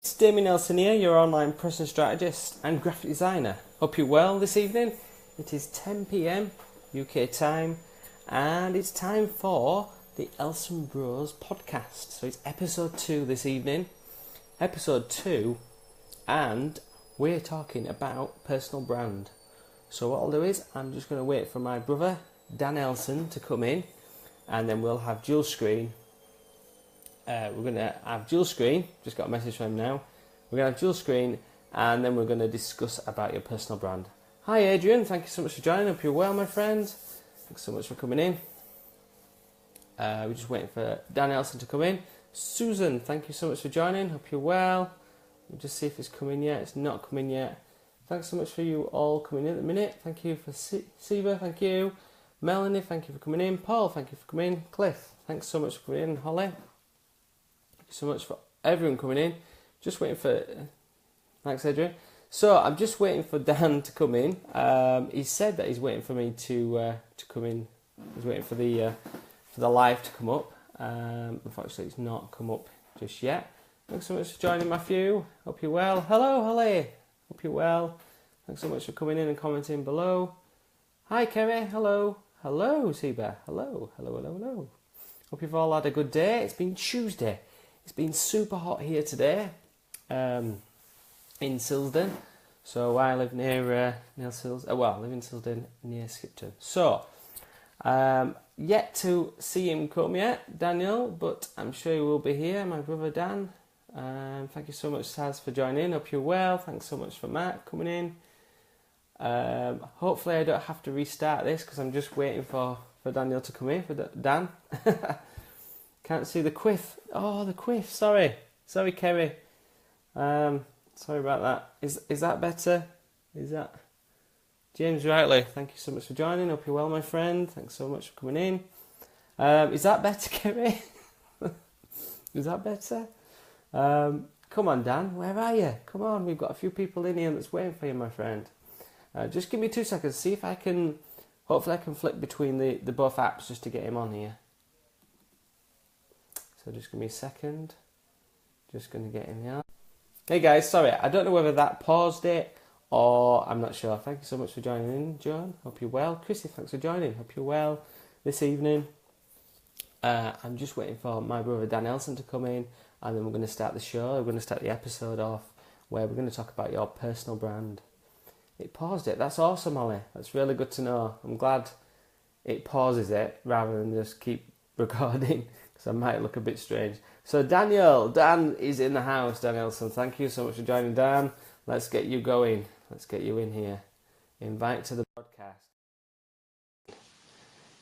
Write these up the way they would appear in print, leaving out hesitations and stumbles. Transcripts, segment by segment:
It's Damion Elson here, your online person strategist and graphic designer. Hope you're well this evening. It is 10 p.m. UK time and it's time for the Elson Bros podcast. So it's episode 2 this evening. Episode 2, and we're talking about personal brand. So what I'll do is I'm just going to wait for my brother Dan Elson to come in, and then we'll have dual screen. We're going to have dual screen, just got a message from him now. We're going to have dual screen, and then we're going to discuss about your personal brand. Hi Adrian, thank you so much for joining. Hope you're well, my friend. Thanks so much for coming in. We're just waiting for Dan Elson to come in. Susan, thank you so much for joining. Hope you're well. We'll just see if it's coming yet. It's not coming yet. Thanks so much for you all coming in at the minute. Thank you for Siva, thank you. Melanie, thank you for coming in. Paul, thank you for coming in. Cliff, thanks so much for coming in. Holly, so much for everyone coming in. Just waiting for thanks Adrian. So I'm just waiting for Dan to come in. He said that he's waiting for me to come in. He's waiting for the live to come up. Unfortunately it's not come up just yet. Thanks so much for joining, Matthew. Hope you're well. Hello Holly, hope you're well. Thanks so much for coming in and commenting below. Hi Kerry, hello. Hello Seba, hello. Hope you've all had a good day. It's been Tuesday. It's been super hot here today in Silsden. So I live near Silsden. Well, I live in Silsden near Skipton. So yet to see him come yet, Daniel, but I'm sure he will be here. My brother Dan. Thank you so much, Saz, for joining. Hope you're well. Thanks so much for Matt coming in. Hopefully I don't have to restart this because I'm just waiting for Daniel to come in. For Dan. Can't see the quiff. Oh, the quiff. Sorry, Kerry. Sorry about that. Is that better? Is that James Rightly? Thank you so much for joining. Hope you're well, my friend. Thanks so much for coming in. Is that better, Kerry? Is that better? Come on, Dan. Where are you? Come on. We've got a few people in here that's waiting for you, my friend. Just give me 2 seconds. See if I can. Hopefully, I can flip between the both apps just to get him on here. So just give me a second. Just going to get in there. Hey guys, sorry, I don't know whether that paused it or I'm not sure. Thank you so much for joining in, John. Hope you're well. Chrissy, thanks for joining. Hope you're well this evening. I'm just waiting for my brother Dan Elson to come in, and then we're going to start the show. We're going to start the episode off where we're going to talk about your personal brand. It paused it. That's awesome, Ollie. That's really good to know. I'm glad it pauses it rather than just keep recording. So I might look a bit strange. So Dan is in the house, Dan Elson. Thank you so much for joining, Dan. Let's get you going. Let's get you in here. Invite to the podcast.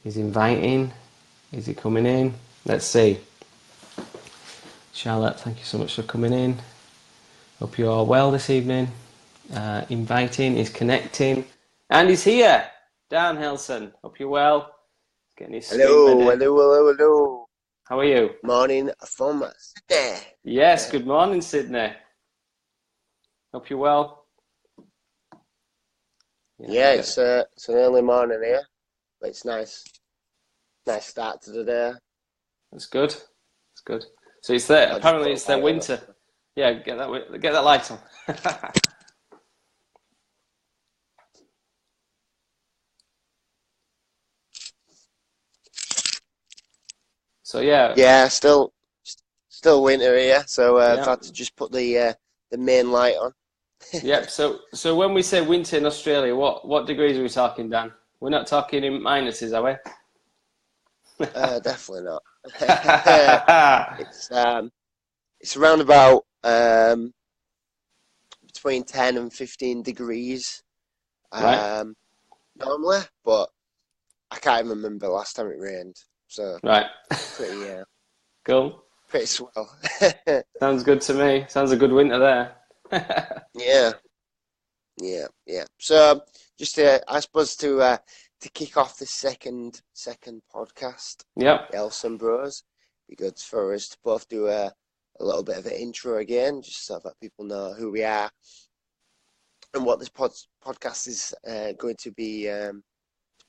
He's inviting. Is he coming in? Let's see. Charlotte, thank you so much for coming in. Hope you're all well this evening. Inviting, he's connecting. And he's here. Dan Elson. Hope you're well. Getting his Hello. How are you? Morning from Sydney. Yes, good morning, Sydney. Hope you're well. Yeah, it's an early morning here, but it's nice. Nice start to the day. That's good. It's good. So it's there. Apparently, it's their winter. Yeah, get that light on. So yeah. Yeah, still winter here. So I've had to just put the main light on. Yep. So when we say winter in Australia, what degrees are we talking, Dan? We're not talking in minuses, are we? Definitely not. It's around about between 10 and 15 degrees normally, but I can't even remember the last time it rained. So pretty cool. Pretty swell. Sounds good to me. Sounds a good winter there. Yeah. So just I suppose to kick off the second podcast. Yep. Elson Bros. Be good for us to both do a little bit of an intro again, just so that people know who we are and what this podcast is going to be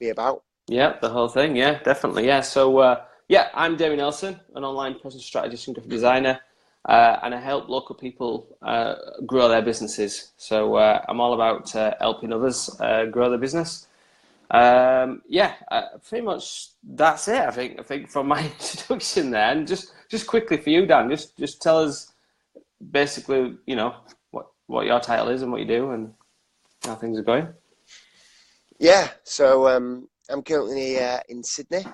about. Yeah, the whole thing. Yeah, definitely. Yeah. So I'm Damion Elson, an online person strategist and graphic designer. and I help local people grow their businesses. So I'm all about helping others grow their business. Pretty much that's it. I think from my introduction there, and just quickly for you, Dan, just tell us basically, what your title is and what you do and how things are going. Yeah, so I'm currently in Sydney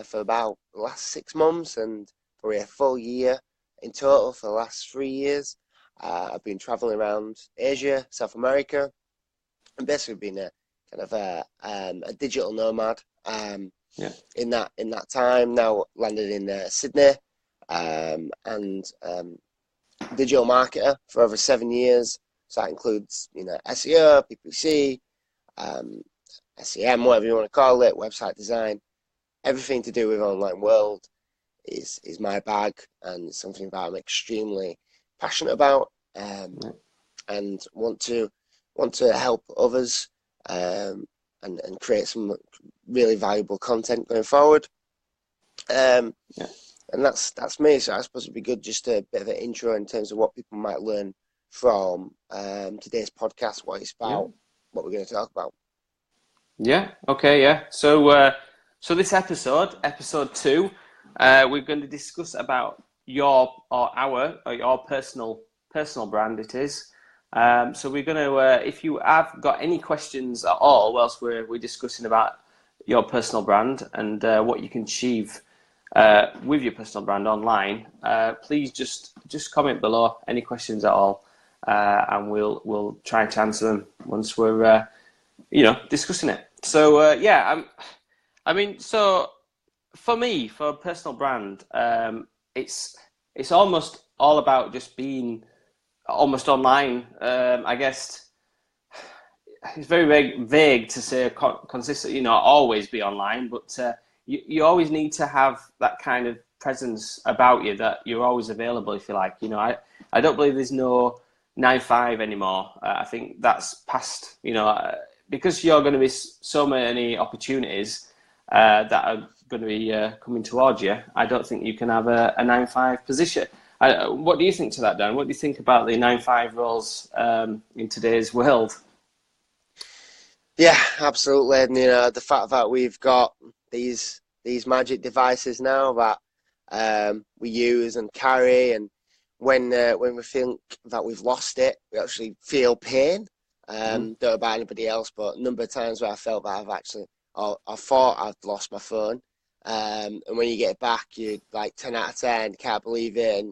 for about the last 6 months and probably a full year in total for the last 3 years. I've been traveling around Asia, South America, and basically been a kind of a digital nomad. In that time, now landed in Sydney, and digital marketer for over 7 years. So that includes SEO, PPC, SEM, whatever you want to call it, website design, everything to do with online world is my bag, and it's something that I'm extremely passionate about, and want to help others, and create some really valuable content going forward. And that's me. So I suppose it'd be good just a bit of an intro in terms of what people might learn from today's podcast, what it's about, what we're going to talk about. Yeah. Okay. Yeah. So this episode 2, we're going to discuss about your personal brand. It is. So we're going to, if you have got any questions at all, whilst we're discussing about your personal brand and what you can achieve with your personal brand online, please just comment below any questions at all, and we'll try to answer them once we're discussing it. So so for me, for personal brand, it's almost all about just being almost online. I guess it's very vague to say consistent, always be online, but you always need to have that kind of presence about you, that you're always available, if you like. I don't believe there's no 9-5 anymore. I think that's past, because you're going to be so many opportunities that are going to be coming towards you. I don't think you can have a 9-5 position. What do you think to that, Dan? What do you think about the 9-5 roles in today's world? Yeah, absolutely. And the fact that we've got these magic devices now that we use and carry, and when we think that we've lost it, we actually feel pain. Don't know about anybody else, but a number of times where I felt that I've actually, or I thought I'd lost my phone, and when you get it back, you're like 10 out of 10, can't believe it,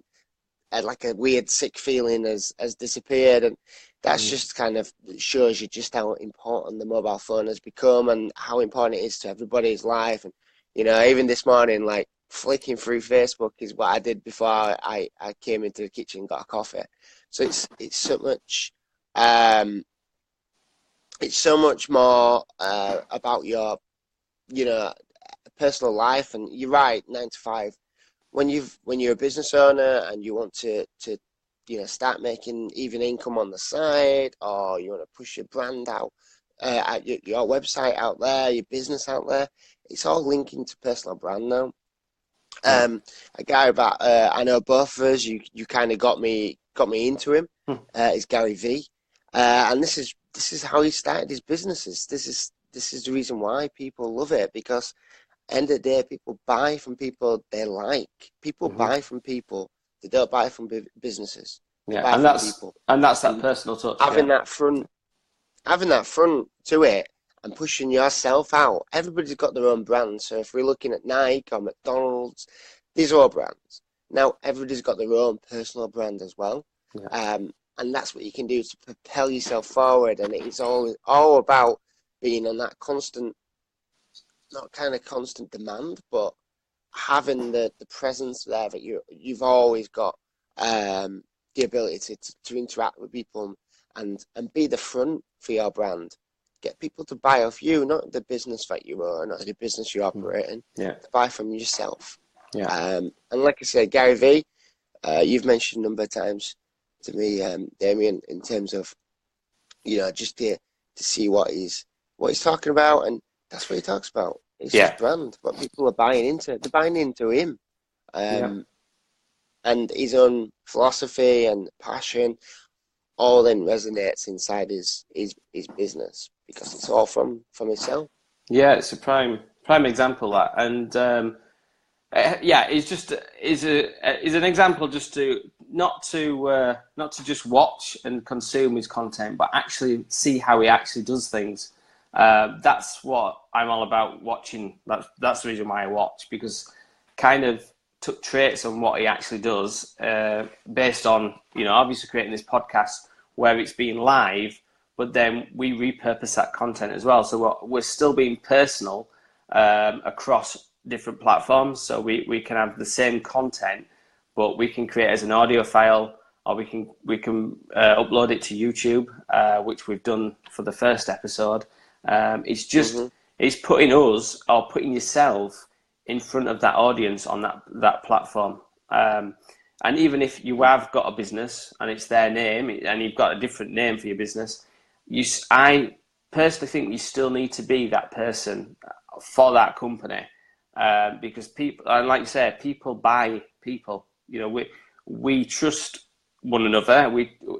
and like a weird sick feeling has disappeared, and that's just kind of shows you just how important the mobile phone has become and how important it is to everybody's life. And even this morning, like flicking through Facebook is what I did before I came into the kitchen and got a coffee. So it's so much more about your personal life. And you're right, 9-5. When you're a business owner and you want to start making even income on the side, or you want to push your brand out, your website out there, your business out there, it's all linking to personal brand now. A guy that I know both of us, you kind of got me into him, is Gary V, and this is how he started his businesses. This is the reason why people love it, because end of the day, people buy from people they like. People buy from people. They don't buy from businesses. And that's that personal touch. Having that front to it and pushing yourself out. Everybody's got their own brand. So if we're looking at Nike or McDonald's, these are all brands. Now everybody's got their own personal brand as well. And that's what you can do to propel yourself forward. And it's all about being on that constant, not kind of constant demand, but having the presence there that you've always got the ability to interact with people and be the front for your brand. Get people to buy off you, not the business that you own, not the business you operate in. To buy from yourself. And like I said, Gary V, you've mentioned a number of times to me, Damion, in terms of just to see what he's talking about, and that's what he talks about. It's his brand, what people are buying into. They're buying into him. And and his own philosophy and passion all then resonates inside his business because it's all from himself. Yeah, it's a prime example of that, and yeah, it's just is an example just to not to just watch and consume his content, but actually see how he actually does things. That's what I'm all about watching. That's the reason why I watch, because kind of took traits on what he actually does, based on, you know, obviously creating this podcast where it's being live, but then we repurpose that content as well. So we're still being personal across different platforms. So we can have the same content, but we can create as an audio file, or we can upload it to YouTube, which we've done for the first episode. It's just it's putting us, or putting yourself in front of that audience on that platform. And even if you have got a business and it's their name and you've got a different name for your business, I personally think you still need to be that person for that company, because people, and like you said, people buy people. You know, we trust one another.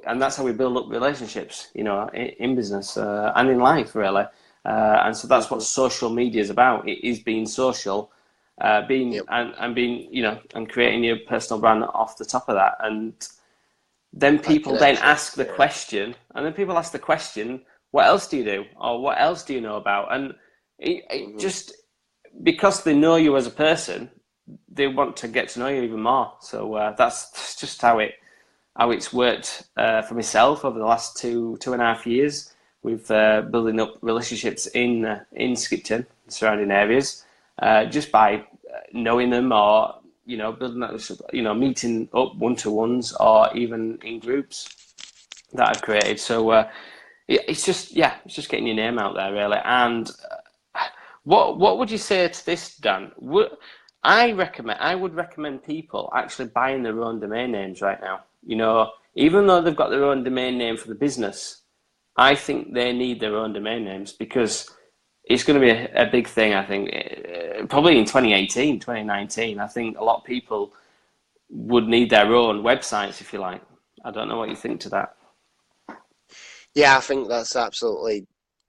And that's how we build up relationships. You know, in business and in life, really. And so that's what social media is about. It is being social. Being, you know, and creating your personal brand off the top of that, and then people then ask the question, and then people ask the question, what else do you do, or what else do you know about? And it just, because they know you as a person, they want to get to know you even more. So that's just how it's worked for myself over the last two and a half years. We've building up relationships in Skipton, surrounding areas, just by knowing them, or, you know, building that, you know, meeting up one-to-ones, or even in groups that I've created. So it's just getting your name out there, really. And what would you say to this, Dan? I would recommend people actually buying their own domain names right now. You know, even though they've got their own domain name for the business, I think they need their own domain names, because it's going to be a big thing, I think, probably in 2018, 2019. I think a lot of people would need their own websites, if you like. I don't know what you think to that. Yeah, I think that's absolutely,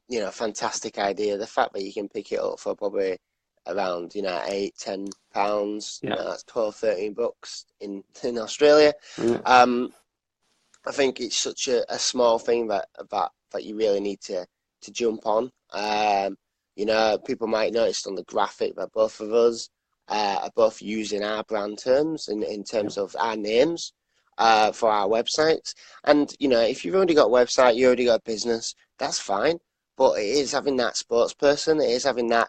you know, a fantastic idea. The fact that you can pick it up for probably around, you know, £8-10, you know, that's 12-13 bucks in Australia. Yeah. I think it's such a small thing that you really need to jump on. You know, people might notice on the graphic that both of us are both using our brand terms in terms of our names for our websites. And, you know, if you've already got a website, you already got a business, that's fine. But it is having that spokesperson, it is having that,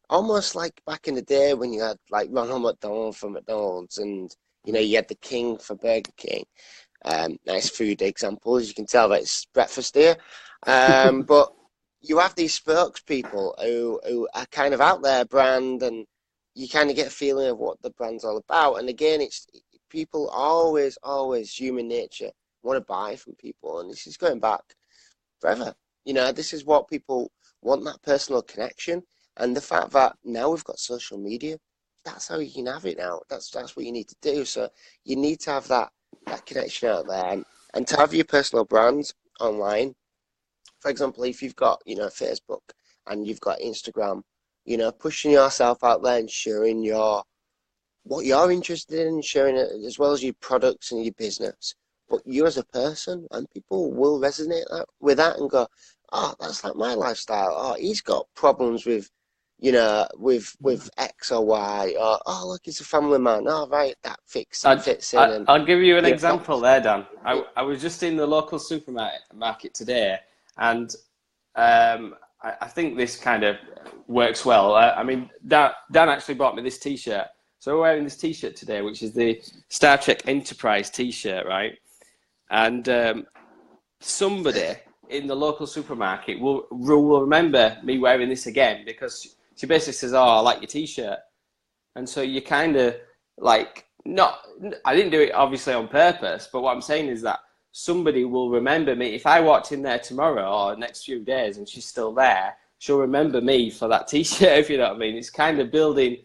almost like back in the day when you had like Ronald McDonald from McDonald's, and, you know, you had the King for Burger King. Nice food examples. You can tell that it's breakfast here. But you have these spokespeople who are kind of out there brand, and you kind of get a feeling of what the brand's all about. And again, it's people always, human nature, want to buy from people. And this is going back forever. You know, this is what people want, that personal connection. And the fact that now we've got social media, that's how you can have it now. That's what you need to do. So you need to have that connection out there, and to have your personal brand online. For example, if you've got, you know, Facebook and you've got Instagram, you know, pushing yourself out there and sharing what you're interested in, sharing it, as well as your products and your business, but you as a person, and people will resonate with that and go, oh, that's like my lifestyle. Oh, he's got problems with, you know, with X or Y, or, oh, look, he's a family man. Oh, right, that fits in. I'll give you an example there, Dan. I was just in the local supermarket today, and I think this kind of works well. I mean, Dan actually bought me this T-shirt. So we're wearing this T-shirt today, which is the Star Trek Enterprise T-shirt, right? And somebody in the local supermarket will remember me wearing this again, because she basically says, oh, I like your T-shirt. And so you kind of like, I didn't do it obviously on purpose, but what I'm saying is that somebody will remember me. If I walked in there tomorrow or the next few days and she's still there, she'll remember me for that T-shirt, if you know what I mean. It's kind of building,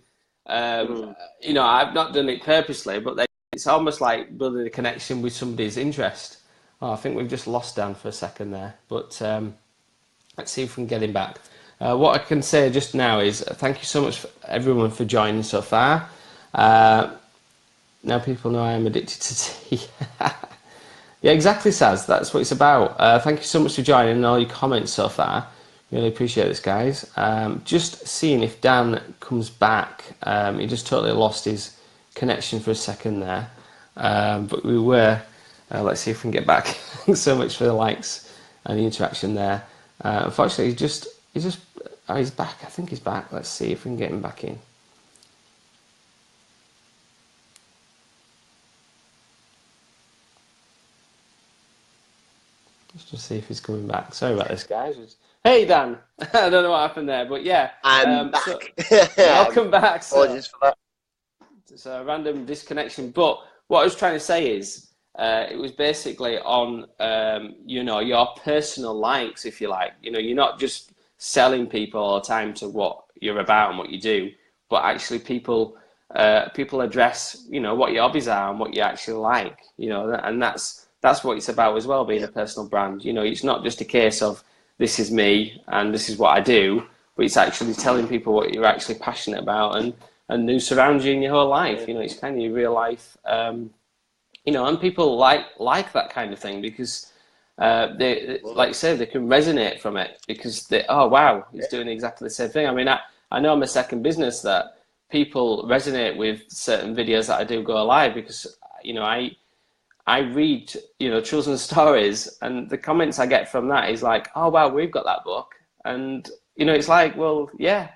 you know, I've not done it purposely, but then it's almost like building a connection with somebody's interest. Oh, I think we've just lost Dan for a second there, but let's see if we can get him back. What I can say just now is thank you so much for everyone for joining so far. Now people know I am addicted to tea. Yeah, exactly, Saz. That's what it's about. Thank you so much for joining and all your comments so far. Really appreciate this, guys. Just seeing if Dan comes back. He just totally lost his connection for a second there. But we were. Let's see if we can get back. Thanks so much for the likes and the interaction there. Unfortunately, he's back. I think he's back. Let's see if we can get him back in. Let's just see if he's coming back. Sorry about this, guys. Hey, Dan. I don't know what happened there, but yeah. I'm back. So, welcome back. Apologies for that. It's a random disconnection. But what I was trying to say is, it was basically on, your personal likes, if you like. You're not just selling people all the time to what you're about and what you do, but actually people address, what your hobbies are and what you actually like, and that's what it's about as well, being a personal brand. It's not just a case of this is me and this is what I do, but it's actually telling people what you're actually passionate about and who surrounds you in your whole life. It's kind of your real life, and people like that kind of thing because they, like you said, they can resonate from it because oh wow, he's doing exactly the same thing. I mean, I know I'm a second business that people resonate with certain videos that I do go live because I read, children's stories, and the comments I get from that is like, oh, wow, we've got that book. And, it's like, well, yeah,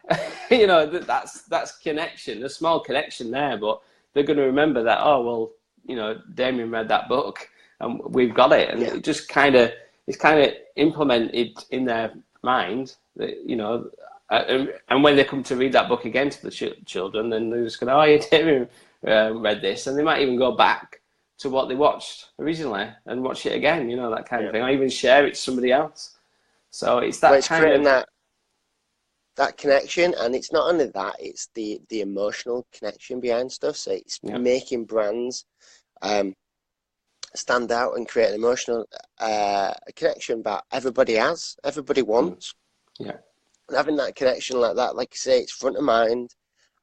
that's connection, a small connection there, but they're going to remember that, oh, well, Damion read that book and we've got it. And it just it's kind of implemented in their mind that, and when they come to read that book again to the children, then they're just going, oh, yeah, Damion read this. And they might even go back to what they watched originally and watch it again, that kind of thing. I even share it to somebody else. So it's that creating that connection, and it's not only that, it's the emotional connection behind stuff. So it's making brands stand out and create an emotional connection that everybody wants. Yeah. And having that connection like that, like you say, it's front of mind.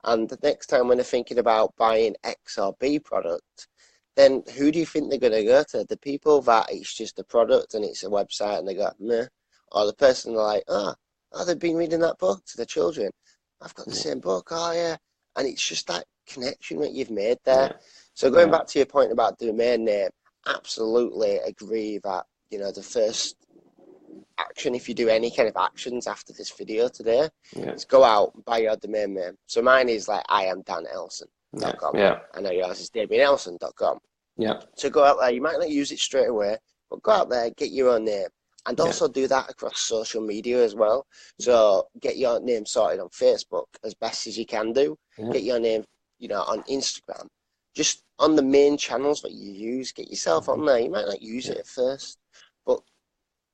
And the next time when they're thinking about buying X or B product, then who do you think they're going to go to? The people that it's just a product and it's a website and they go, meh. Or the person they're like, they've been reading that book to the children. I've got the same book, oh yeah. And it's just that connection that you've made there. Yeah. So going back to your point about the domain name, absolutely agree that, the first action, if you do any kind of actions after this video today, is go out and buy your domain name. So mine is like, I am Dan Elson.com. Yeah. I know yours is DamienElson.com. Yeah. So go out there. You might not use it straight away, but go out there, get your own name, and also do that across social media as well. So get your name sorted on Facebook as best as you can do. Yeah. Get your name, on Instagram. Just on the main channels that you use, get yourself on there. You might not use it at first, but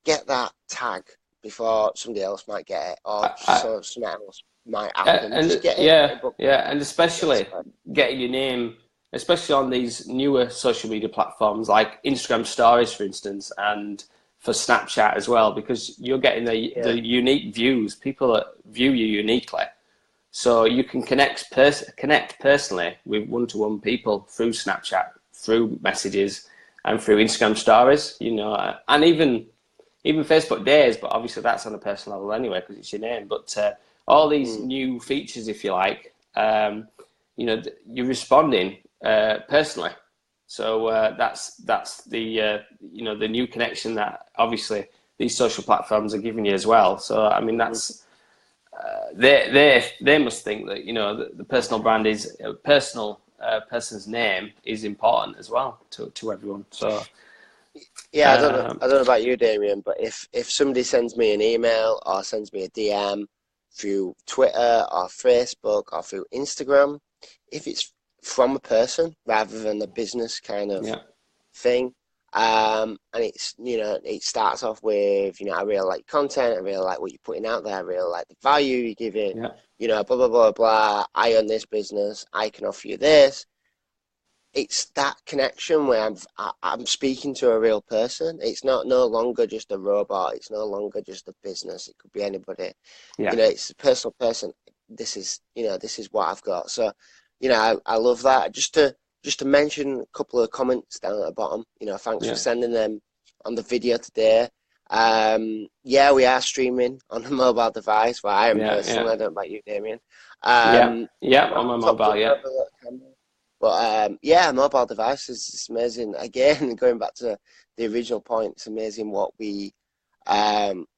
get that tag before somebody else might get it, or somebody else might happen. And just get and especially getting your name, especially on these newer social media platforms like Instagram Stories, for instance, and for Snapchat as well, because you're getting the unique views. People that view you uniquely, so you can connect personally with one-to-one people through Snapchat, through messages, and through Instagram Stories. And even Facebook Days, but obviously that's on a personal level anyway because it's your name. But all these new features, if you like, you're responding personally. So that's the the new connection that obviously these social platforms are giving you as well. So I mean that's they must think that the personal brand is a personal person's name is important as well to everyone. So. Yeah, I don't know about you, Damion, but if somebody sends me an email or sends me a DM through Twitter or Facebook or through Instagram, if it's from a person rather than a business kind of thing, and it's it starts off with I really like content, I really like what you're putting out there, I really like the value you give it, blah blah blah blah. I own this business, I can offer you this. it's that connection where I'm speaking to a real person. It's not no longer just a robot. It's no longer just a business. It could be anybody. Yeah. It's a personal person. This is this is what I've got. So, I love that. Just to mention a couple of comments down at the bottom. Thanks for Yeah. sending them on the video today. Yeah, we are streaming on a mobile device. Well, I am Yeah. personally. Yeah. I don't know about you, Damion. Yeah. Yeah. My On my laptop mobile. doesn't Yeah. have a little camera. But yeah, mobile devices is amazing. Again, going back to the original point, it's amazing what um,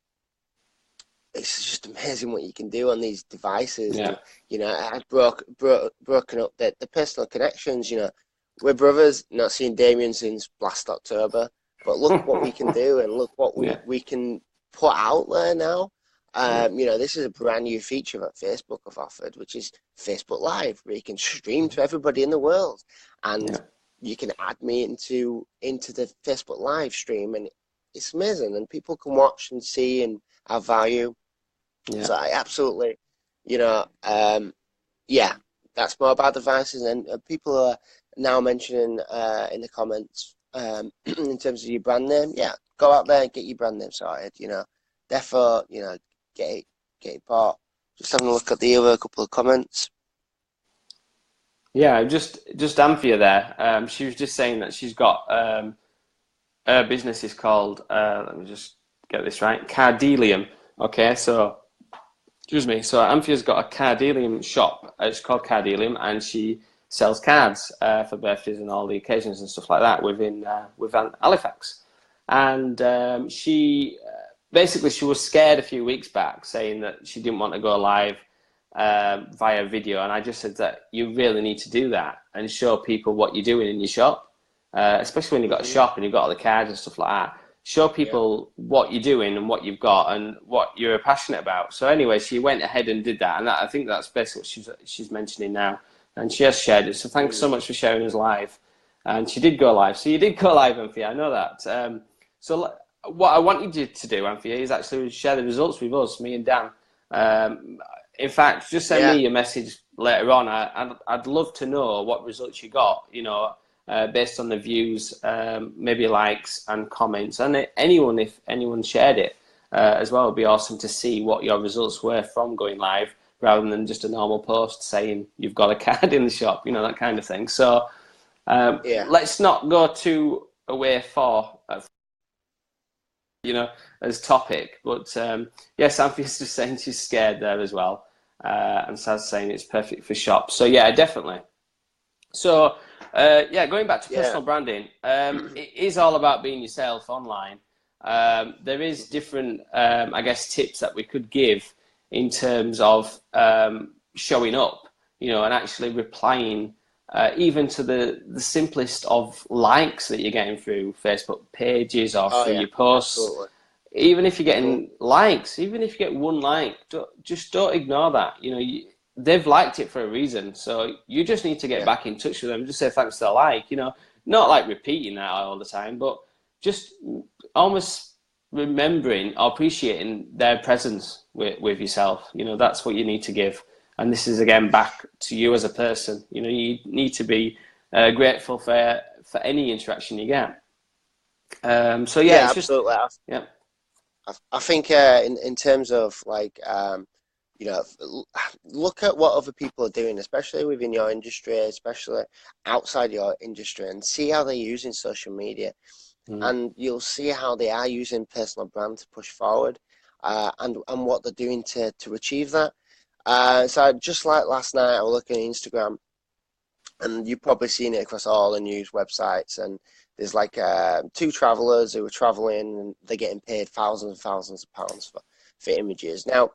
it's just amazing what you can do on these devices. Yeah. And I've broken up the personal connections. We're brothers, not seen Damien since last October, but look what we can do, and look what Yeah. we can put out there now. Yeah. This is a brand new feature that Facebook have offered, which is Facebook Live, where you can stream to everybody in the world, and Yeah. you can add me into the Facebook Live stream, and it's amazing, and people can watch and see and have value. Yeah. So I absolutely, yeah, that's mobile devices, and people are now mentioning in the comments in terms of your brand name. Yeah, go out there and get your brand name sorted. Therefore, get it bought. Just having a look at the other couple of comments. Yeah, just Anthea there. She was just saying that she's got her business is called let me just get this right, Cardelium. Okay, so excuse me. So Anthea's got a Cardelium shop. It's called Cardelium, and she sells cards for birthdays and all the occasions and stuff like that within Halifax. And she basically she was scared a few weeks back, saying that she didn't want to go live via video, and I just said that you really need to do that and show people what you're doing in your shop, especially when you've got a shop and you've got all the cards and stuff like that. Show people what you're doing and what you've got and what you're passionate about. So anyway, she went ahead and did that, and I think that's basically what she's mentioning now, and she has shared it. So thanks so much for sharing us live. And she did go live. So you did go live, Anthea. I know that. So what I want you to do, Anthea, is actually share the results with us, me and Dan. In fact, just send me your message later on. I'd love to know what results you got, based on the views, maybe likes and comments. And if anyone shared it as well, it would be awesome to see what your results were from going live, rather than just a normal post saying you've got a card in the shop, that kind of thing. So let's not go too away for as topic, but yes, Anthea's just saying she's scared there as well, and Saz saying it's perfect for shops. So yeah, definitely. So going back to personal branding, it is all about being yourself online. There is different, I guess, tips that we could give in terms of showing up, and actually replying even to the simplest of likes that you're getting through Facebook pages or through your posts. Absolutely. Even if you're getting likes, even if you get one like, don't ignore that. They've liked it for a reason, so you just need to get back in touch with them. Just say thanks for the like. Not like repeating that all the time, but just almost remembering or appreciating their presence with yourself. That's what you need to give. And this is again back to you as a person. You need to be grateful for any interaction you get. So yeah, it's absolutely. Yeah. I think in terms of like look at what other people are doing, especially within your industry, especially outside your industry, and see how they're using social media, and you'll see how they are using personal brand to push forward, and what they're doing to achieve that. So just like last night, I was looking at Instagram, and you've probably seen it across all the news websites, and there's like two travelers who are traveling, and they're getting paid thousands and thousands of pounds for images. Now,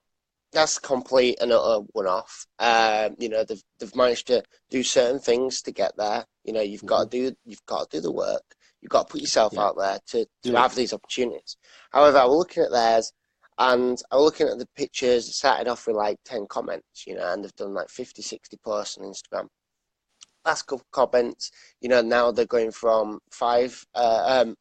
that's complete and utter one-off. They've managed to do certain things to get there. You've got to do the work. You've got to put yourself out there to have these opportunities. However, I was looking at theirs, and I was looking at the pictures. It started off with like 10 comments, and they've done like 50, 60 posts on Instagram. Last couple comments, now they're going from 10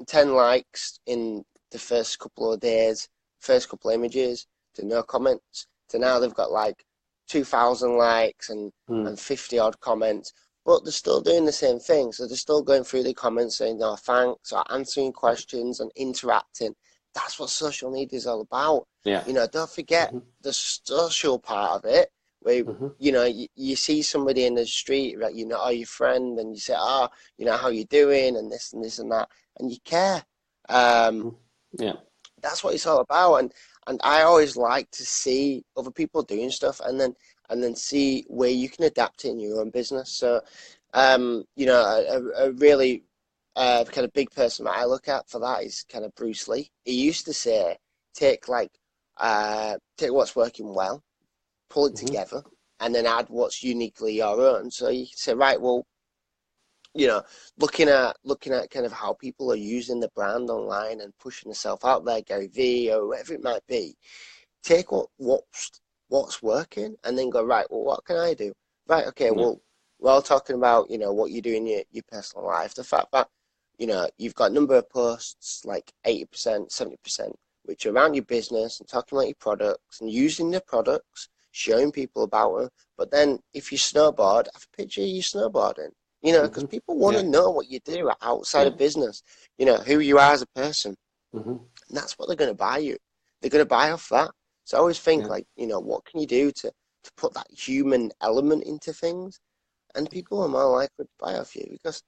likes in the first couple of days, first couple of images, to no comments, to now they've got like 2,000 likes and 50 odd comments. but they're still doing the same thing. So they're still going through the comments saying, no, thanks, or answering questions and interacting. That's what social media is all about. Yeah. Don't forget the social part of it, where, you see somebody in the street, right, or your friend, and you say, oh, how you doing, and this and this and that, and you care. Yeah. That's what it's all about. And I always like to see other people doing stuff, and then see where you can adapt it in your own business. So, a really kind of big person that I look at for that is kind of Bruce Lee. He used to say, take what's working well, pull it together, and then add what's uniquely your own. So you can say, right, well, looking at kind of how people are using the brand online and pushing themselves out there, Gary V or whatever it might be. Take what's working, and then go, right, well, what can I do? Right, okay, well, we're all talking about what you do in your personal life. The fact that you've got a number of posts, like 80%, 70%, which are around your business and talking about your products and using the products, showing people about them. But then if you snowboard, have a picture of you snowboarding. Because people want to know what you do outside of business, who you are as a person. And that's what they're going to buy you. They're going to buy off that. So I always think, what can you do to put that human element into things? And people are more likely to buy off you because,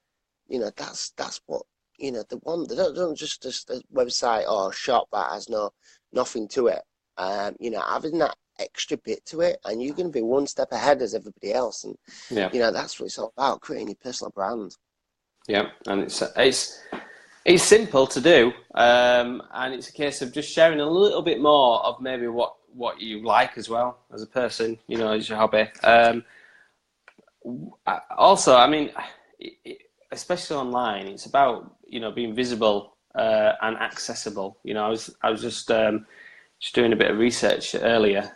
that's what, they want. They don't just a website or a shop that has nothing to it. Having that extra bit to it, and you're going to be one step ahead as everybody else. And that's what it's all about, creating your personal brand. Yeah, and it's simple to do, and it's a case of just sharing a little bit more of maybe what you like as well as a person, as your hobby. Also, I mean, especially online, it's about being visible and accessible. I was just doing a bit of research earlier.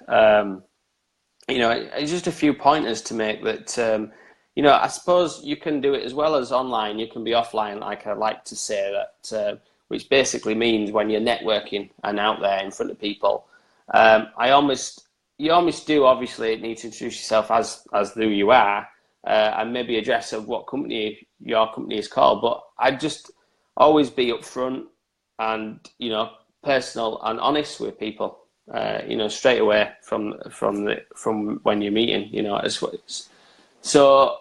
It's just a few pointers to make that. I suppose you can do it as well as online. You can be offline, like I like to say that, which basically means when you're networking and out there in front of people. You almost do obviously need to introduce yourself as who you are, and maybe address of what company your company is called. But I'd just always be upfront and personal and honest with people. Straight away from when you're meeting. So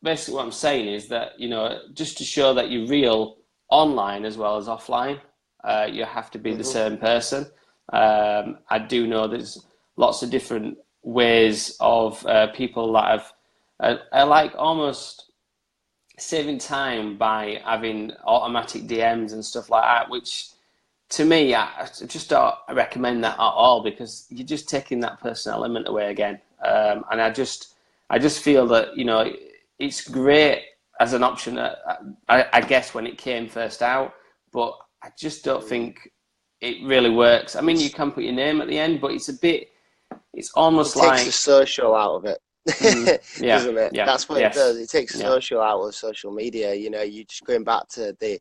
basically, what I'm saying is that just to show that you're real online as well as offline, you have to be the same person. I do know there's lots of different ways of people that are like almost saving time by having automatic DMs and stuff like that, which to me, I just don't recommend that at all, because you're just taking that personal element away again. And I just feel that, it's great as an option, I guess, when it came first out, but I just don't think it really works. I mean, you can put your name at the end, but it's almost like... It takes the social out of it, doesn't it? Yeah, that's what it does. It takes social out of social media. You're just going back to the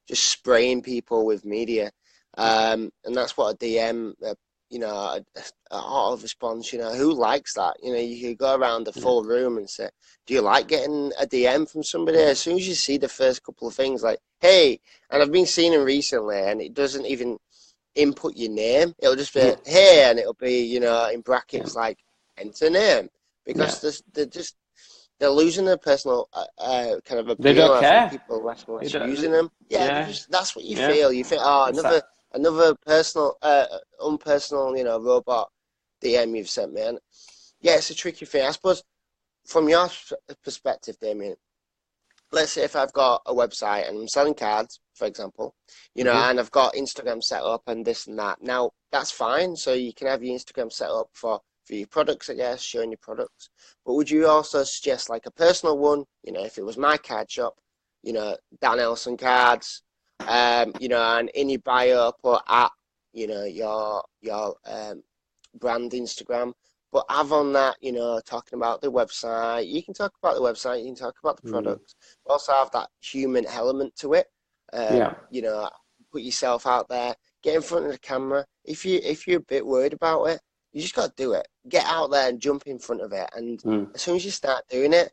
just spraying people with media, and that's what a DM, a auto response. Who likes that? You could go around the full room and say, "Do you like getting a DM from somebody?" As soon as you see the first couple of things, like "Hey," and I've been seeing them recently, and it doesn't even input your name. It'll just be "Hey," and it'll be in brackets like "Enter name," because they're losing their personal kind of appeal. They don't care. People are less and less using them. That's what you feel. You think, another personal, unpersonal, robot DM you've sent me. And it's a tricky thing. I suppose from your perspective, Damion, let's say if I've got a website and I'm selling cards, for example, and I've got Instagram set up and this and that. Now, that's fine. So you can have your Instagram set up for your products, I guess, showing your products. But would you also suggest like a personal one? If it was my card shop, Dan Elson cards, and in your bio put at, your brand Instagram, but have on that, talking about the website. You can talk about the website, you can talk about the products, but also have that human element to it. Put yourself out there, get in front of the camera. If you're a bit worried about it, You just got to do it. Get out there and jump in front of it. And Mm. as soon as you start doing it,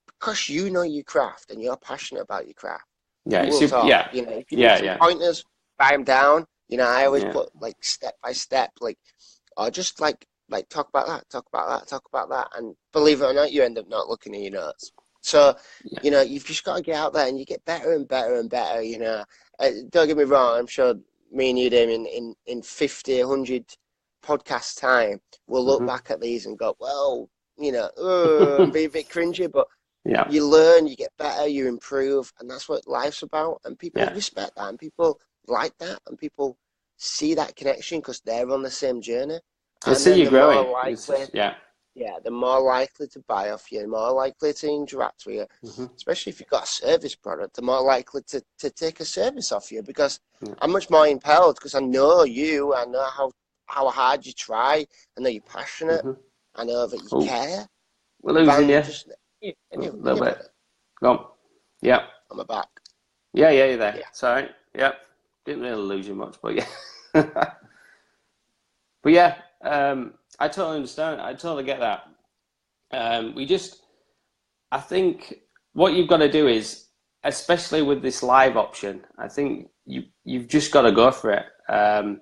because you know your craft and you're passionate about your craft, Yeah, you it's will super, talk. yeah, You know, if you need yeah, some yeah, pointers, write them down. You know, I always yeah, put like step by step, like, or just like talk about that, talk about that, talk about that. And believe it or not, you end up not looking at your notes. So, yeah. you know, you've just got to get out there and you get better and better and better. You know, don't get me wrong. I'm sure me and you, Damien, in 50, 100 podcast time, we'll look Hmm. back at these and go, well, you know, and be a bit cringy, but Yeah, you learn, you get better, you improve, and that's what life's about. And people yeah. respect that, and people like that, and people see that connection because they're on the same journey. I And see then you the growing. more It's likely, just, yeah. yeah, the more likely to buy off you, the more likely to interact with you, Hmm. especially if you've got a service product, the more likely to take a service off you because Yeah. I'm much more impelled because I know you, I know how hard you try, I know you're passionate, Hmm. I know that you Oh, care, we're losing than you just a little bit. anybody Go on. Yeah, on my back. yeah, yeah, you're there. Yeah. Sorry. Yeah, didn't really lose you much, but yeah. But yeah, I totally understand. I totally get that. We just, I think what you've got to do is, especially with this live option, I think you've just got to go for it. And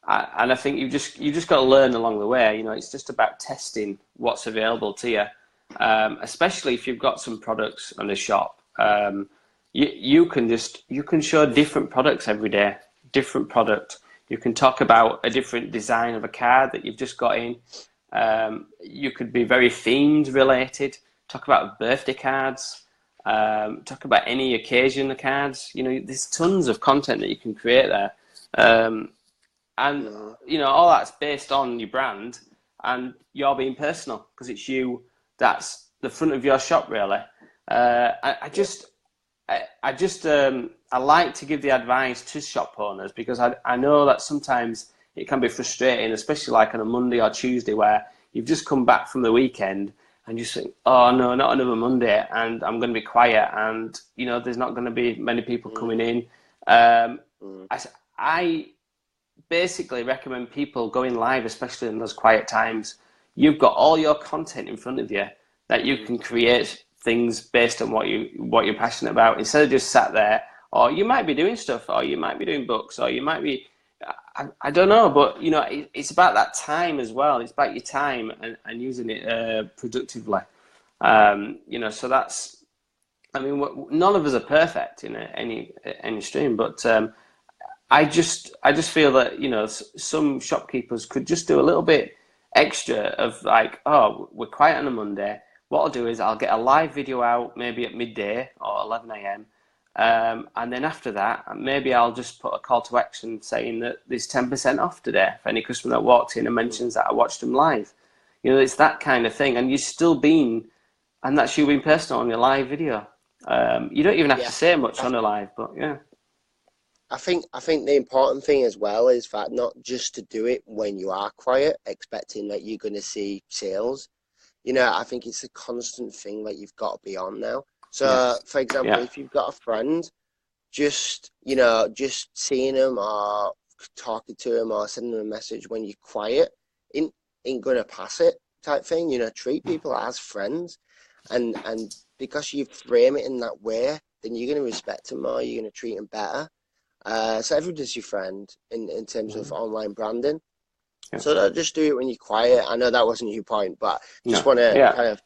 I think you just got to learn along the way. You know, it's just about testing what's available to you, especially if you've got some products on the shop. You can show different products every day, different product. You can talk about a different design of a card that you've just got in. You could be very themed related. Talk about birthday cards. Talk about any occasion the cards. You know, there's tons of content that you can create there. And Mm. you know all that's based on your brand, and you're being personal because it's you. That's the front of your shop, really. I Yeah. just, I like to give the advice to shop owners because I know that sometimes it can be frustrating, especially like on a Monday or Tuesday where you've just come back from the weekend and you think, oh no, not another Monday, and I'm going to be quiet, and you know there's not going to be many people coming Mm. in. Mm. I basically recommend people going live, especially in those quiet times. You've got all your content in front of you that you Mm. can create things based on what you're passionate about instead of just sat there. Or you might be doing stuff, or you might be doing books, or you might be, I don't know, but you know, it's about that time as well. It's about your time and using it productively. You know, so that's, I mean, none of us are perfect in any stream, but I just feel that you know some shopkeepers could just do a little bit extra of like, oh, we're quiet on a Monday. What I'll do is I'll get a live video out maybe at midday or 11 a.m. And then after that, maybe I'll just put a call to action saying that there's 10% off today for any customer that walks in and Mm. mentions that I watched them live. You know, it's that kind of thing, and you're still being, and that's you being personal on your live video. You don't even have to Yeah. say much I, on a live, but yeah, I think the important thing as well is that not just to do it when you are quiet, expecting that you're going to see sales. You know, I think it's a constant thing that you've got to be on now. So, yes, for example, yeah. if you've got a friend, just, you know, just seeing them or talking to them or sending them a message when you're quiet ain't gonna pass it type thing. You know, treat people as friends, and because you frame it in that way, then you're gonna respect them more. You're gonna treat them better. So everybody's your friend in terms of Mhm. online branding. Yeah. So don't just do it when you're quiet. I know that wasn't your point, but just No. want to Yeah. kind of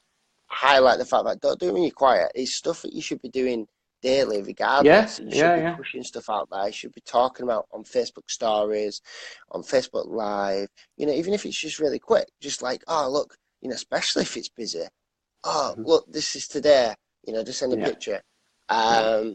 highlight the fact that don't do it when you're quiet. It's stuff that you should be doing daily, Yeah. regardless. You should Yeah. be Yeah. pushing stuff out there. You should be talking about on Facebook stories, on Facebook Live. You know, even if it's just really quick, just like, oh look, you know, especially if it's busy. Oh Mhm. look, this is today. You know, just send a Yeah. picture. Yeah.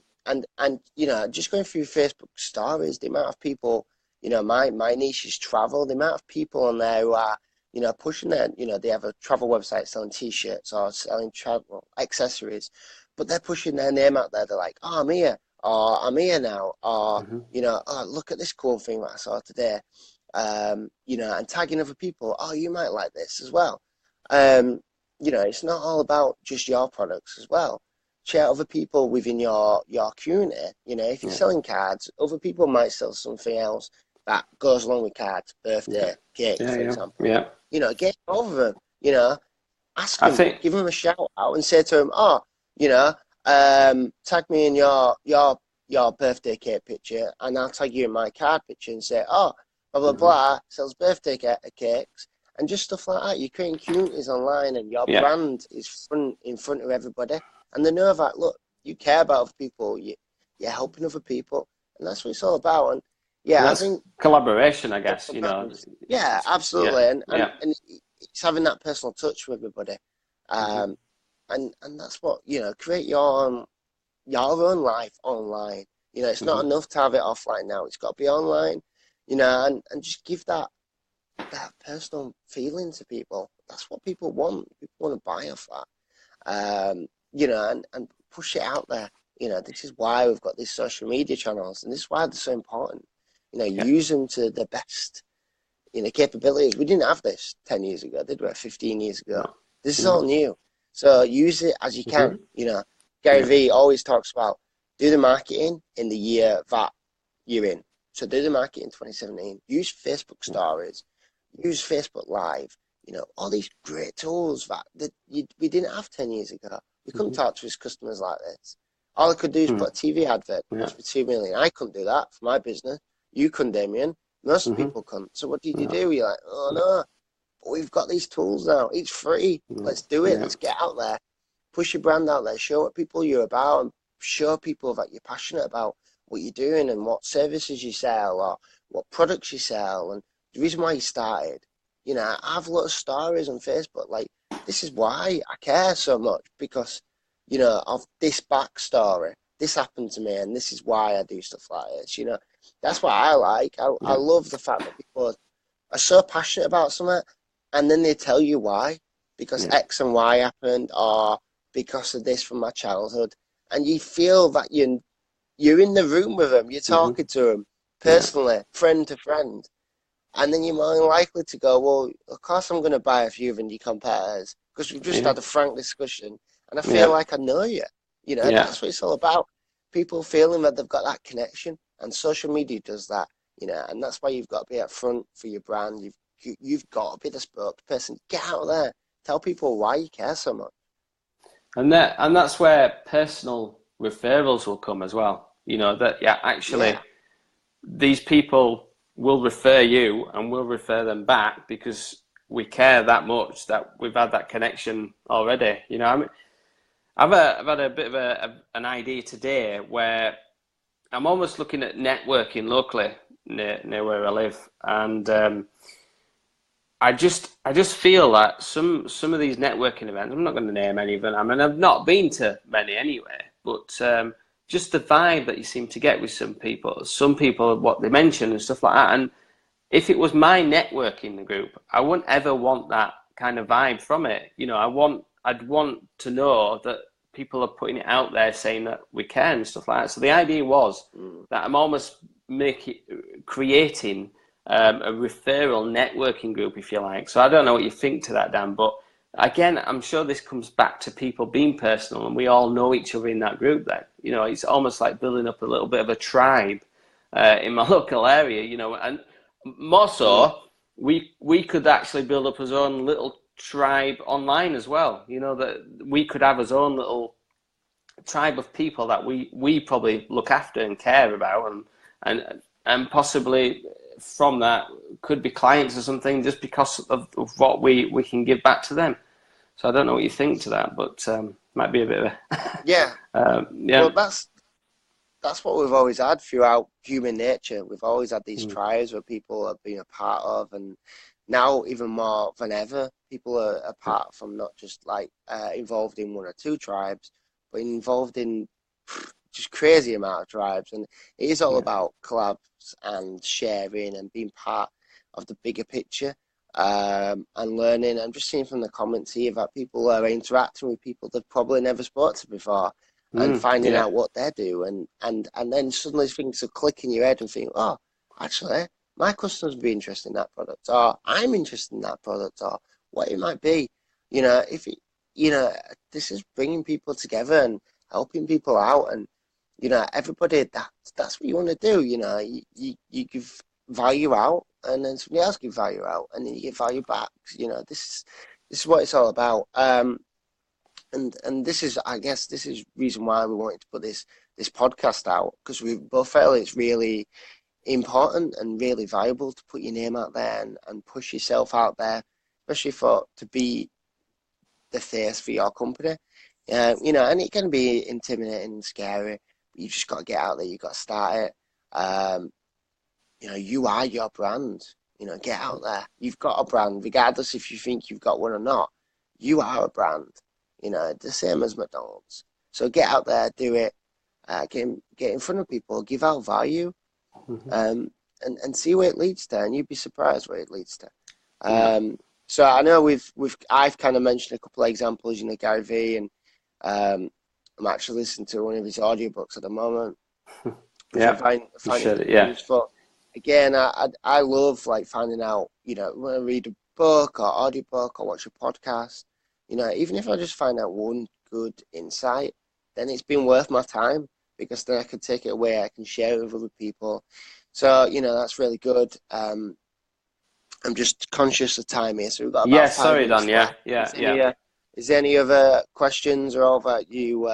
And you know, just going through Facebook stories, the amount of people, you know, my niche is travel. The amount of people on there who are, you know, pushing their, you know, they have a travel website selling t-shirts or selling travel accessories, but they're pushing their name out there. They're like, oh, I'm here, or I'm here now, or, Mhm. you know, oh, look at this cool thing that I saw today. You know, and tagging other people, oh, you might like this as well. Um, you know, it's not all about just your products as well. Share other people within your community. You know, if you're Yeah. selling cards, other people might sell something else that goes along with cards, birthday, cake, Yeah, for yeah, example. yeah. Get over them, ask I them, think, give them a shout out and say to them, oh, tag me in your birthday cake picture and I'll tag you in my card picture and say, oh, blah, blah, blah, sells birthday cakes and just stuff like that. You're creating communities online and your yeah, brand is in front of everybody. And they know that, look, you care about other people, you're helping other people. And that's what it's all about. And and yeah, I that's think collaboration, I for guess. brands, yeah, Yeah, absolutely. And yeah. it's having that personal touch with everybody. Hmm. Um, and that's what, create your own life online. It's Hmm. not enough to have it offline now. It's got to be online, and just give that personal feeling to people. That's what people want. People want to buy off that. And push it out there. This is why we've got these social media channels, and this is why they're so important. Yeah. Use them to the best, capabilities. We didn't have this 10 years ago, did we? 15 years ago. No. This is all No. new. So use it as you Hmm. can. Gary Yeah. Vee always talks about do the marketing in the year that you're in. So do the marketing in 2017. Use Facebook Yeah. stories. Use Facebook Live. All these great tools that we didn't have 10 years ago. We couldn't Hmm. talk to his customers like this. All I could do is Hmm. put a TV advert, Yeah. cost me 2 million. I couldn't do that for my business. You couldn't, Damion. Most Hmm. people couldn't. So what did you No. do? You're like, oh no, but we've got these tools now. It's free. No. Let's do it. Yeah. Let's get out there. Push your brand out there. Show what people you're about and show people that you're passionate about what you're doing and what services you sell or what products you sell and the reason why you started. I have a lot of stories on Facebook. Like, this is why I care so much because, of this backstory. This happened to me and this is why I do stuff like this. That's what I like. I Yeah. love the fact that people are so passionate about something and then they tell you why because Yeah. X and Y happened or because of this from my childhood and you feel that you're in the room with them, you're Hmm. talking to them Yeah. personally, friend to friend, and then you're more likely to go, well, of course I'm going to buy a few of your competitors because we've just Yeah. had a frank discussion and I feel Yeah. like I know you. Yeah. That's what it's all about. People feeling that they've got that connection and social media does that, and that's why you've got to be up front for your brand. You've got to be the spokesperson. Get out there. Tell people why you care so much. And that's where personal referrals will come as well. That actually Yeah. these people will refer you and will refer them back because we care that much that we've had that connection already. I mean, I've had a bit of an idea today where I'm almost looking at networking locally near where I live, and I just feel that some of these networking events, I'm not going to name any of them. I mean, I've not been to many anyway, but just the vibe that you seem to get with some people, what they mention and stuff like that. And if it was my networking group, I wouldn't ever want that kind of vibe from it. I'd want to know that people are putting it out there saying that we can and stuff like that. So the idea was Mm. that I'm almost creating a referral networking group, if you like. So I don't know what you think to that, Dan, but again, I'm sure this comes back to people being personal and we all know each other in that group then. It's almost like building up a little bit of a tribe in my local area, and more Mm. so, we could actually build up our own little tribe online as well. That we could have our own little tribe of people that we probably look after and care about, and possibly from that could be clients or something just because of what we can give back to them. So I don't know what you think to that, but might be a bit of a Yeah. yeah. Well, that's what we've always had throughout human nature. We've always had these Mm. tribes where people have been a part of, and now even more than ever, people are a part from not just like involved in one or two tribes, but involved in just crazy amount of tribes. And it is all Yeah. about collabs and sharing and being part of the bigger picture. And learning. I'm just seeing from the comments here that people are interacting with people they've probably never spoke to before and Mm. finding Yeah. out what they do and then suddenly things will click in your head and think, oh, actually my customers would be interested in that product or I'm interested in that product or what it might be. If it, this is bringing people together and helping people out and everybody that's what you want to do. You give value out, and then somebody else gives value out, and then you get value back. You know, this is what it's all about. And this is, I guess, this is reason why we wanted to put this podcast out, because we both felt it's really important and really valuable to put your name out there and push yourself out there, especially to be the face for your company. You know, and it can be intimidating and scary, but you just got to get out there. You got to start it. You know, you are your brand. You know, get out there. You've got a brand, regardless if you think you've got one or not. You are a brand. You know, the same as McDonald's. So get out there, do it. Get in front of people, give out value, and see where it leads to. And you'd be surprised where it leads to. So I know I've kind of mentioned a couple of examples, you know, Gary Vee, and I'm actually listening to one of his audiobooks at the moment. Yeah, I find it useful. Again, I love like finding out, you know, when I read a book or audiobook or watch a podcast, you know, even if I just find out one good insight, then it's been worth my time, because then I can take it away, I can share it with other people. So, you know, that's really good. I'm just conscious of time here, so we've got about 5 minutes left. Is there any other questions or all that you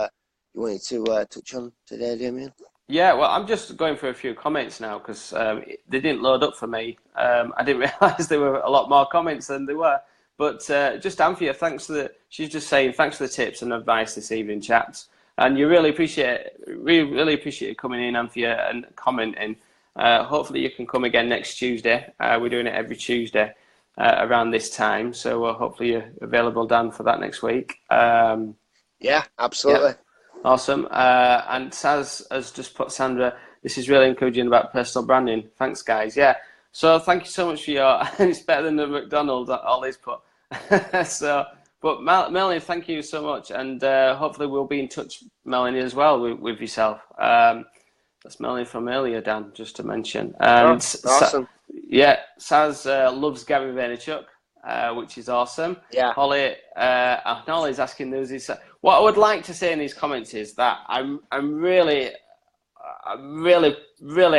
wanted to touch on today, Damion? Yeah, well, I'm just going through a few comments now, because they didn't load up for me. I didn't realise there were a lot more comments than there were. But just Anthea, she's just saying thanks for the tips and advice this evening, chaps. And you really appreciate you coming in, Anthea, and commenting. Hopefully you can come again next Tuesday. We're doing it every Tuesday around this time. So hopefully you're available, Dan, for that next week. Yeah, absolutely. Yeah. Awesome. And Saz has just put, Sandra, this is really encouraging about personal branding. Thanks, guys. Yeah. So thank you so much for your, it's better than the McDonald's, Ollie's put. But Melanie, thank you so much. And hopefully we'll be in touch, Melanie, as well with yourself. That's Melanie from earlier, Dan, just to mention. And awesome. Saz loves Gary Vaynerchuk, which is awesome. Yeah. Holly's asking, what I would like to say in these comments is that I'm really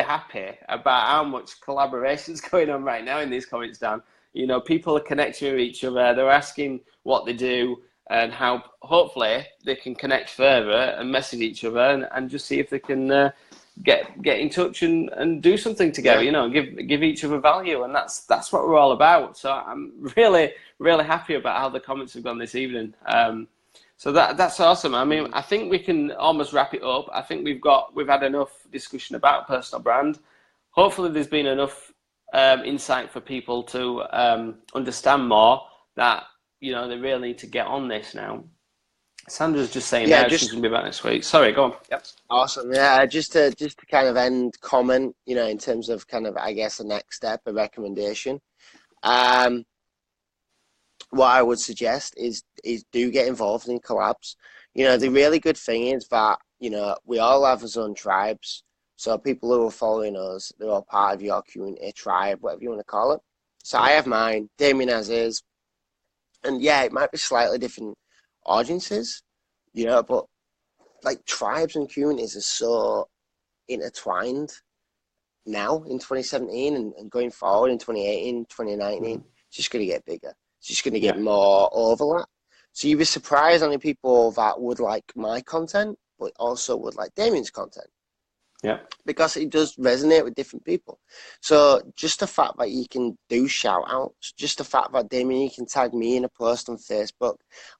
happy about how much collaboration is going on right now in these comments, Dan. You know, people are connecting with each other. They're asking what they do and how hopefully they can connect further and message each other and just see if they can get in touch and do something together. You know, give each other value, and that's what we're all about. So I'm really happy about how the comments have gone this evening. So that's awesome. I mean, I think we can almost wrap it up. I think we've had enough discussion about personal brand. Hopefully there's been enough insight for people to understand more that, you know, they really need to get on this now. Sandra's just saying she's going to be back next week. Sorry, go on. Yep. Awesome. Yeah, just to kind of end comment, you know, in terms of kind of, I guess, the next step, a recommendation. What I would suggest is do get involved in collabs. You know, the really good thing is that, you know, we all have our own tribes. So people who are following us, they're all part of your community, tribe, whatever you want to call it. So I have mine, Damion has his. And yeah, it might be slightly different audiences, you know, but like tribes and communities are so intertwined now in 2017 and going forward in 2018, 2019. It's just going to get bigger. It's just going to get more overlap. So you'd be surprised how many people that would like my content, but also would like Damion's content. Yeah. Because it does resonate with different people. So just the fact that you can do shout outs, just the fact that Damion, you can tag me in a post on Facebook,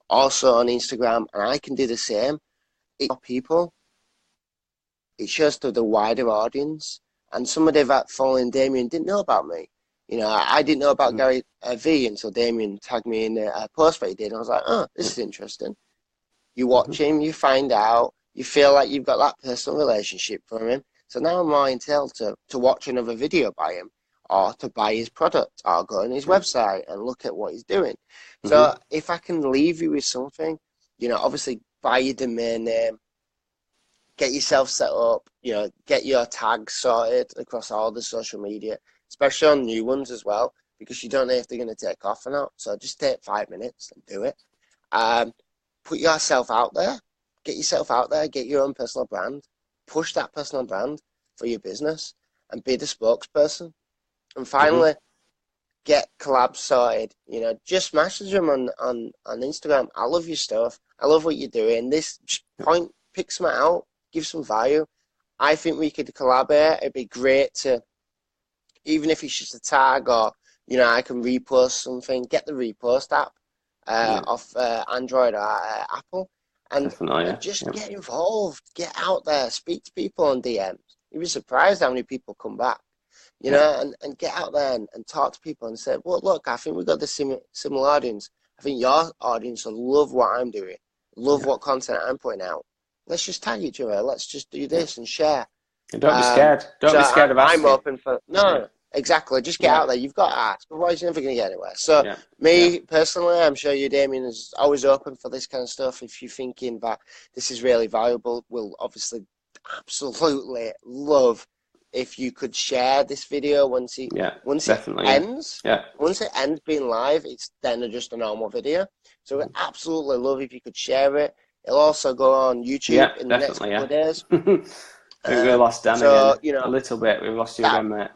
also on Instagram, and I can do the same. It shows to the wider audience. And somebody that following Damion didn't know about me. You know, I didn't know about Gary V until Damion tagged me in a post that he did. And I was like, oh, this is interesting. You watch him, you find out, you feel like you've got that personal relationship from him. So now I'm more entailed to watch another video by him or to buy his product or go on his website and look at what he's doing. So if I can leave you with something, you know, obviously buy your domain name, get yourself set up, you know, get your tags sorted across all the social media, especially on new ones as well, because you don't know if they're going to take off or not. So just take 5 minutes and do it. Put yourself out there. Get yourself out there. Get your own personal brand. Push that personal brand for your business and be the spokesperson. And finally, get collabs sorted. You know, just message them on Instagram. I love your stuff. I love what you're doing. This just pick some out, give some value. I think we could collaborate. It'd be great to, even if it's just a tag or, you know, I can repost something, get the repost app off Android or Apple, and just get involved, get out there, speak to people on DMs. You'd be surprised how many people come back, you know, and get out there and talk to people and say, well, look, I think we've got the similar audience. I think your audience will love what I'm doing, love what content I'm putting out. Let's just tag each other. Let's just do this and share. And don't be scared. Don't be scared of asking. I'm open for exactly. Just get out there. You've got to ask, otherwise you're never going to get anywhere. So me personally, I'm sure you, Damion, is always open for this kind of stuff. If you're thinking that this is really valuable, we'll obviously absolutely love if you could share this video once it ends. Once it ends being live, it's then just a normal video. So we'd absolutely love if you could share it. It'll also go on YouTube in the next couple of days. I think we lost Dan again. You know, a little bit. We've lost you again, mate.